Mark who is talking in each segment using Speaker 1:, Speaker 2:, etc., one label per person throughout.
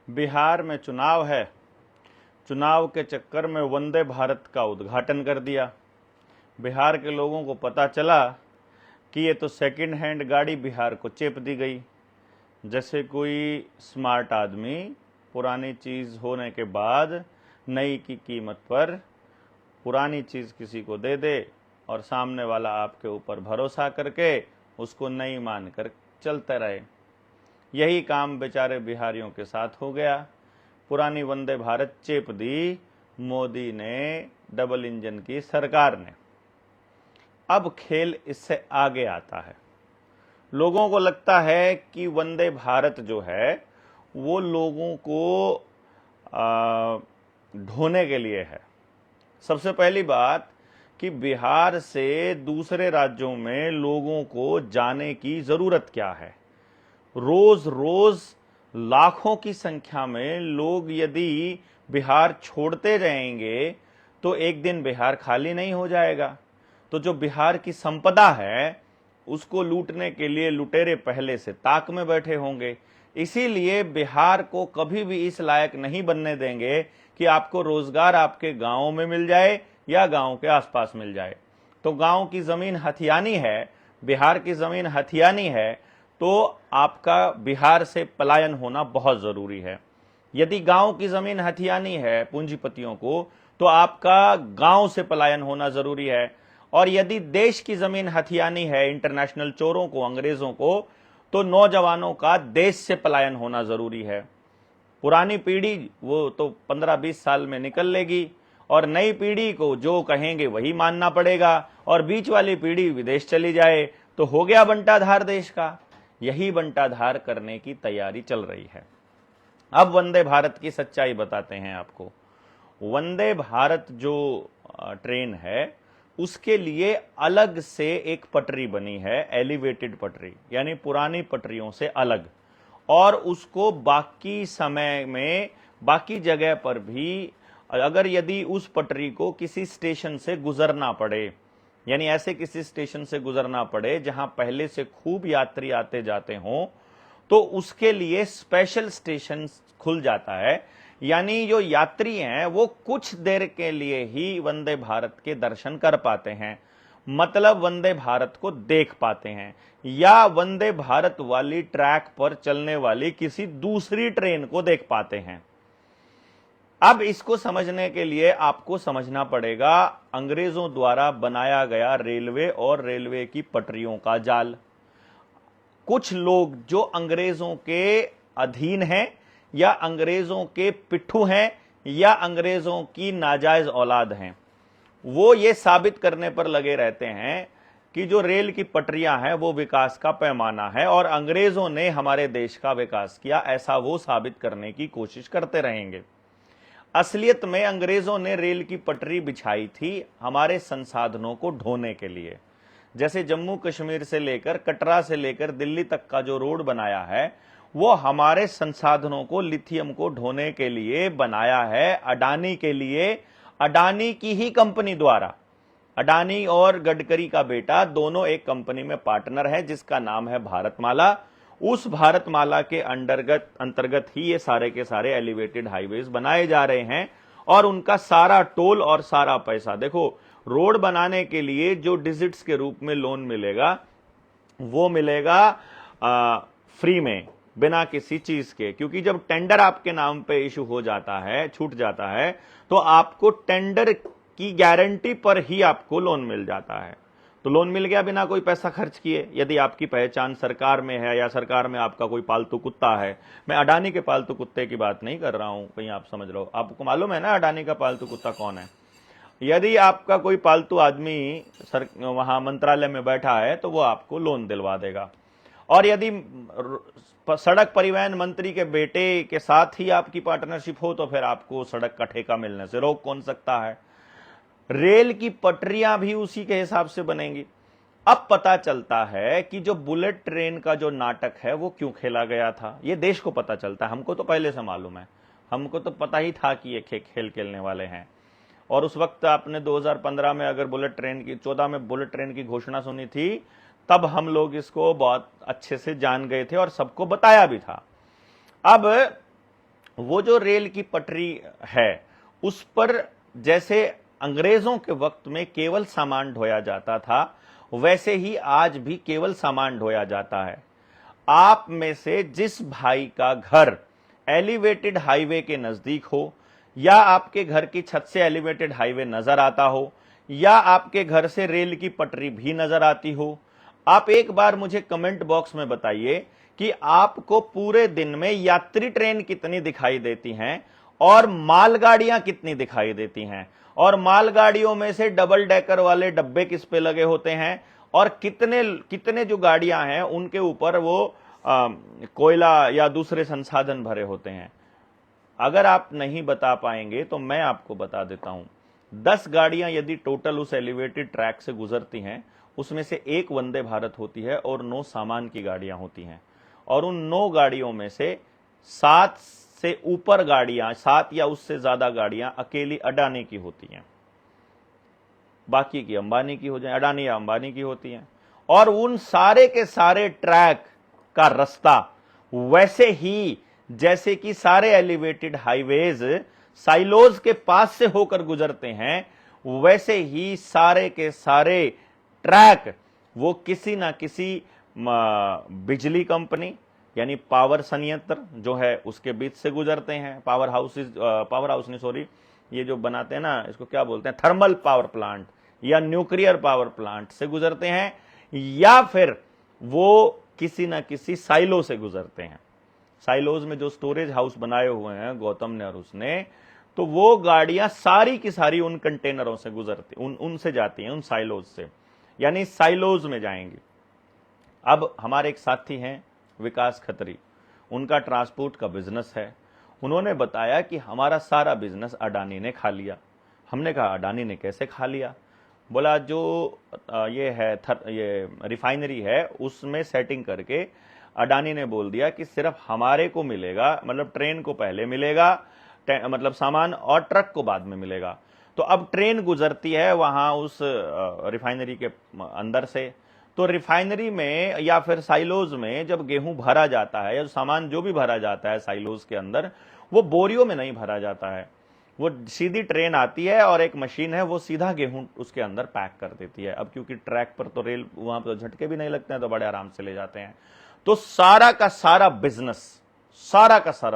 Speaker 1: बिहार में चुनाव है, चुनाव के चक्कर में वंदे भारत का उद्घाटन कर दिया। बिहार के लोगों को पता चला कि ये तो सेकंड हैंड गाड़ी बिहार को चेप दी गई। जैसे कोई स्मार्ट आदमी पुरानी चीज़ होने के बाद नई की कीमत पर पुरानी चीज़ किसी को दे दे और सामने वाला आपके ऊपर भरोसा करके उसको नई मानकर चलते रहे। यही काम बेचारे बिहारियों के साथ हो गया। पुरानी वंदे भारत चेप दी मोदी ने, डबल इंजन की सरकार ने। अब खेल इससे आगे आता है। लोगों को लगता है कि वंदे भारत जो है वो लोगों को ढोने के लिए है। सबसे पहली बात कि बिहार से दूसरे राज्यों में लोगों को जाने की जरूरत क्या है। रोज रोज लाखों की संख्या में लोग यदि बिहार छोड़ते रहेंगे तो एक दिन बिहार खाली नहीं हो जाएगा। तो जो बिहार की संपदा है उसको लूटने के लिए लुटेरे पहले से ताक में बैठे होंगे। इसीलिए बिहार को कभी भी इस लायक नहीं बनने देंगे कि आपको रोजगार आपके गांवों में मिल जाए या गांव के आसपास मिल जाए। तो गांव की जमीन हथियानी है, बिहार की जमीन हथियानी है, तो आपका बिहार से पलायन होना बहुत जरूरी है। यदि गांव की जमीन हथियानी है पूंजीपतियों को, तो आपका गांव से पलायन होना जरूरी है। और यदि देश की जमीन हथियानी है इंटरनेशनल चोरों को, अंग्रेजों को, तो नौजवानों का देश से पलायन होना जरूरी है। पुरानी पीढ़ी वो तो 15-20 साल में निकल लेगी और नई पीढ़ी को जो कहेंगे वही मानना पड़ेगा और बीच वाली पीढ़ी विदेश चली जाए तो हो गया बंटाधार देश का। यही बंटाधार करने की तैयारी चल रही है। अब वंदे भारत की सच्चाई बताते हैं आपको। वंदे भारत जो ट्रेन है उसके लिए अलग से एक पटरी बनी है, एलिवेटेड पटरी, यानी पुरानी पटरियों से अलग। और उसको बाकी समय में बाकी जगह पर भी अगर यदि उस पटरी को किसी स्टेशन से गुजरना पड़े, यानी ऐसे किसी स्टेशन से गुजरना पड़े जहां पहले से खूब यात्री आते जाते हों, तो उसके लिए स्पेशल स्टेशन खुल जाता है। यानी जो यात्री हैं वो कुछ देर के लिए ही वंदे भारत के दर्शन कर पाते हैं, मतलब वंदे भारत को देख पाते हैं, या वंदे भारत वाली ट्रैक पर चलने वाली किसी दूसरी ट्रेन को देख पाते हैं। अब इसको समझने के लिए आपको समझना पड़ेगा अंग्रेजों द्वारा बनाया गया रेलवे और रेलवे की पटरियों का जाल। कुछ लोग जो अंग्रेजों के अधीन हैं या अंग्रेजों के पिट्ठू हैं या अंग्रेजों की नाजायज औलाद हैं, वो ये साबित करने पर लगे रहते हैं कि जो रेल की पटरियां हैं वो विकास का पैमाना है और अंग्रेजों ने हमारे देश का विकास किया, ऐसा वो साबित करने की कोशिश करते रहेंगे। असलियत में अंग्रेजों ने रेल की पटरी बिछाई थी हमारे संसाधनों को ढोने के लिए। जैसे जम्मू कश्मीर से लेकर कटरा से लेकर दिल्ली तक का जो रोड बनाया है वो हमारे संसाधनों को, लिथियम को ढोने के लिए बनाया है, अडानी के लिए, अडानी की ही कंपनी द्वारा। अडानी और गडकरी का बेटा दोनों एक कंपनी में पार्टनर है जिसका नाम है भारतमाला। उस भारतमाला के अंतर्गत ही ये सारे के सारे एलिवेटेड हाईवेज बनाए जा रहे हैं और उनका सारा टोल और सारा पैसा, देखो रोड बनाने के लिए जो डिजिट्स के रूप में लोन मिलेगा वो मिलेगा फ्री में, बिना किसी चीज के, क्योंकि जब टेंडर आपके नाम पे इशू हो जाता है, छूट जाता है, तो आपको टेंडर की गारंटी पर ही आपको लोन मिल जाता है। तो लोन मिल गया बिना कोई पैसा खर्च किए। यदि आपकी पहचान सरकार में है या सरकार में आपका कोई पालतू कुत्ता है, मैं अडानी के पालतू कुत्ते की बात नहीं कर रहा हूं, कहीं आप समझ रहे हो, आपको मालूम है ना अडानी का पालतू कुत्ता कौन है। यदि आपका कोई पालतू आदमी वहां मंत्रालय में बैठा है तो वो आपको लोन दिलवा देगा। और यदि सड़क परिवहन मंत्री के बेटे के साथ ही आपकी पार्टनरशिप हो तो फिर आपको सड़क का ठेका मिलने से रोक कौन सकता है। रेल की पटरियां भी उसी के हिसाब से बनेंगी। अब पता चलता है कि जो बुलेट ट्रेन का जो नाटक है वो क्यों खेला गया था, ये देश को पता चलता है। हमको तो पहले से मालूम है, हमको तो पता ही था कि ये खेल खेलने वाले हैं। और उस वक्त आपने 2015 में अगर बुलेट ट्रेन की 14 में बुलेट ट्रेन की घोषणा सुनी थी, तब हम लोग इसको बहुत अच्छे से जान गए थे और सबको बताया भी था। अब वो जो रेल की पटरी है उस पर जैसे अंग्रेजों के वक्त में केवल सामान ढोया जाता था, वैसे ही आज भी केवल सामान ढोया जाता है। आप में से जिस भाई का घर एलिवेटेड हाईवे के नजदीक हो, या आपके घर की छत से एलिवेटेड हाईवे नजर आता हो, या आपके घर से रेल की पटरी भी नजर आती हो, आप एक बार मुझे कमेंट बॉक्स में बताइए कि आपको पूरे दिन में यात्री ट्रेन कितनी दिखाई देती हैं और मालगाड़ियां कितनी दिखाई देती हैं, और मालगाड़ियों में से डबल डेकर वाले डब्बे किस पे लगे होते हैं, और कितने कितने जो गाड़ियां हैं उनके ऊपर वो कोयला या दूसरे संसाधन भरे होते हैं। अगर आप नहीं बता पाएंगे तो मैं आपको बता देता हूं। 10 गाड़ियां यदि टोटल उस एलिवेटेड ट्रैक से गुजरती हैं, उसमें से एक वंदे भारत होती है और 9 सामान की गाड़ियां होती हैं, और उन 9 गाड़ियों में से 7 से ऊपर गाड़ियां, 7 या उससे ज्यादा गाड़ियां अकेली अडानी की होती हैं, बाकी की अंबानी की हो जाए, अडानी या अंबानी की होती हैं। और उन सारे के सारे ट्रैक का रास्ता वैसे ही जैसे कि सारे एलिवेटेड हाईवेज साइलोज के पास से होकर गुजरते हैं, वैसे ही सारे के सारे ट्रैक वो किसी ना किसी बिजली कंपनी यानी पावर संयंत्र जो है उसके बीच से गुजरते हैं। पावर हाउस नहीं, सॉरी, ये जो बनाते हैं ना, इसको क्या बोलते हैं, थर्मल पावर प्लांट या न्यूक्लियर पावर प्लांट से गुजरते हैं, या फिर वो किसी ना किसी साइलो से गुजरते हैं। साइलोज में जो स्टोरेज हाउस बनाए हुए हैं गौतम ने और उसने, तो वो गाड़ियां सारी की सारी उन कंटेनरों से गुजरती, उनसे जाती हैं, उन साइलोज से, यानी साइलोज में जाएंगी। अब हमारे एक साथी हैं विकास खत्री, उनका ट्रांसपोर्ट का बिजनेस है। उन्होंने बताया कि हमारा सारा बिजनेस अडानी ने खा लिया। हमने कहा अडानी ने कैसे खा लिया? बोला जो ये रिफाइनरी है उसमें सेटिंग करके अडानी ने बोल दिया कि सिर्फ हमारे को मिलेगा, मतलब ट्रेन को पहले मिलेगा, मतलब सामान, और ट्रक को बाद में मिलेगा। तो अब ट्रेन गुजरती है वहां उस रिफाइनरी के अंदर से, तो रिफाइनरी में या फिर साइलोज में जब गेहूं भरा जाता है या सामान जो भी भरा जाता है साइलोज के अंदर, वो बोरियों में नहीं भरा जाता है, वो सीधी ट्रेन आती है और एक मशीन है वो सीधा गेहूं उसके अंदर पैक कर देती है। अब क्योंकि ट्रैक पर तो रेल वहां पर झटके भी नहीं लगते हैं तो बड़े आराम से ले जाते हैं। तो सारा का सारा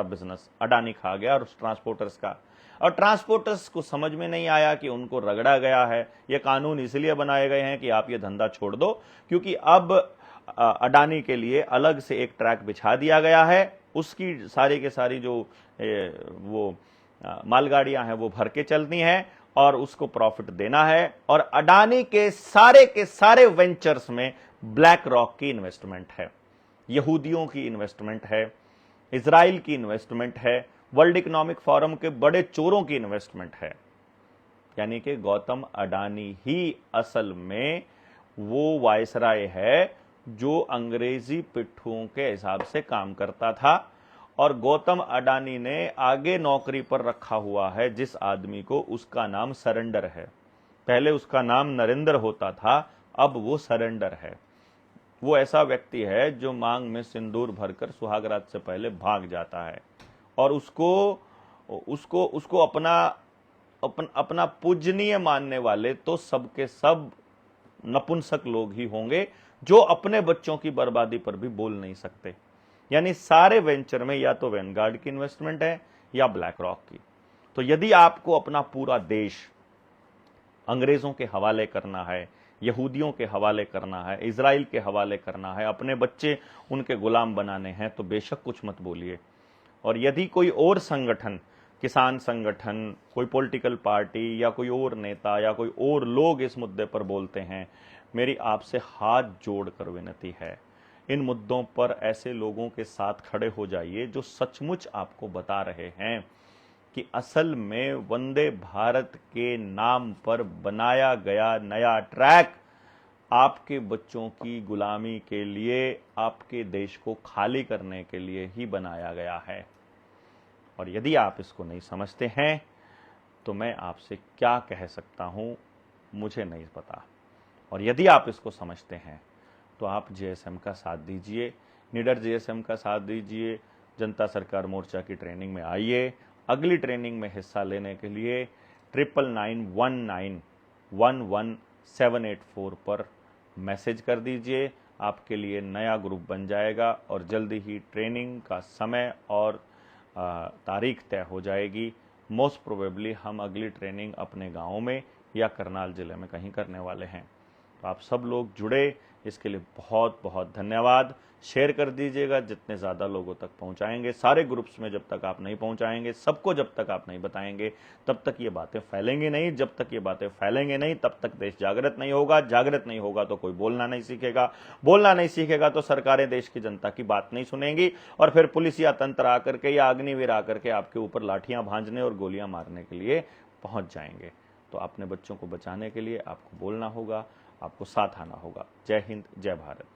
Speaker 1: बिजनेस अडानी खा गया, और ट्रांसपोर्टर्स का। और ट्रांसपोर्टर्स को समझ में नहीं आया कि उनको रगड़ा गया है। ये कानून इसलिए बनाए गए हैं कि आप ये धंधा छोड़ दो, क्योंकि अब अडानी के लिए अलग से एक ट्रैक बिछा दिया गया है, उसकी सारी के सारी जो वो मालगाड़ियां हैं वो भर के चलती हैं और उसको प्रॉफिट देना है। और अडानी के सारे वेंचर्स में ब्लैक रॉक की इन्वेस्टमेंट है, यहूदियों की इन्वेस्टमेंट है, इजराइल की इन्वेस्टमेंट है, वर्ल्ड इकोनॉमिक फोरम के बड़े चोरों की इन्वेस्टमेंट है। यानी कि गौतम अडानी ही असल में वो वायसराय है जो अंग्रेजी पिट्ठुओं के हिसाब से काम करता था, और गौतम अडानी ने आगे नौकरी पर रखा हुआ है जिस आदमी को, उसका नाम सरेंडर है। पहले उसका नाम नरेंद्र होता था, अब वो सरेंडर है। वो ऐसा व्यक्ति है जो मांग में सिंदूर भरकर सुहागरात से पहले भाग जाता है, और उसको अपना पूजनीय मानने वाले तो सबके सब नपुंसक लोग ही होंगे जो अपने बच्चों की बर्बादी पर भी बोल नहीं सकते। यानी सारे वेंचर में या तो वैनगार्ड की इन्वेस्टमेंट है या ब्लैक रॉक की। तो यदि आपको अपना पूरा देश अंग्रेजों के हवाले करना है, यहूदियों के हवाले करना है, इजराइल के हवाले करना है, अपने बच्चे उनके गुलाम बनाने हैं, तो बेशक कुछ मत बोलिए। और यदि कोई और संगठन, किसान संगठन, कोई पॉलिटिकल पार्टी या कोई और नेता या कोई और लोग इस मुद्दे पर बोलते हैं, मेरी आपसे हाथ जोड़कर विनती है, इन मुद्दों पर ऐसे लोगों के साथ खड़े हो जाइए जो सचमुच आपको बता रहे हैं कि असल में वंदे भारत के नाम पर बनाया गया नया ट्रैक आपके बच्चों की गुलामी के लिए, आपके देश को खाली करने के लिए ही बनाया गया है। और यदि आप इसको नहीं समझते हैं तो मैं आपसे क्या कह सकता हूं, मुझे नहीं पता। और यदि आप इसको समझते हैं तो आप जेएसएम का साथ दीजिए, निडर जेएसएम का साथ दीजिए, जनता सरकार मोर्चा की ट्रेनिंग में आइए। अगली ट्रेनिंग में हिस्सा लेने के लिए 9991911784 पर मैसेज कर दीजिए। आपके लिए नया ग्रुप बन जाएगा और जल्दी ही ट्रेनिंग का समय और तारीख तय हो जाएगी। मोस्ट प्रोबेबली हम अगली ट्रेनिंग अपने गाँव में या करनाल ज़िले में कहीं करने वाले हैं। तो आप सब लोग जुड़े, इसके लिए बहुत बहुत धन्यवाद। शेयर कर दीजिएगा, जितने ज़्यादा लोगों तक पहुंचाएंगे, सारे ग्रुप्स में जब तक आप नहीं पहुंचाएंगे, सबको जब तक आप नहीं बताएंगे, तब तक ये बातें फैलेंगी नहीं। जब तक ये बातें फैलेंगे नहीं, तब तक देश जागृत नहीं होगा। जागृत नहीं होगा तो कोई बोलना नहीं सीखेगा, बोलना नहीं सीखेगा तो सरकारें देश की जनता की बात नहीं सुनेंगी, और फिर पुलिस या तंत्र आकर के या अग्निवीर आकर के आपके ऊपर लाठियां भांजने और गोलियां मारने के लिए पहुंच जाएंगे। तो अपने बच्चों को बचाने के लिए आपको बोलना होगा, आपको साथ आना होगा। जय हिंद, जय भारत।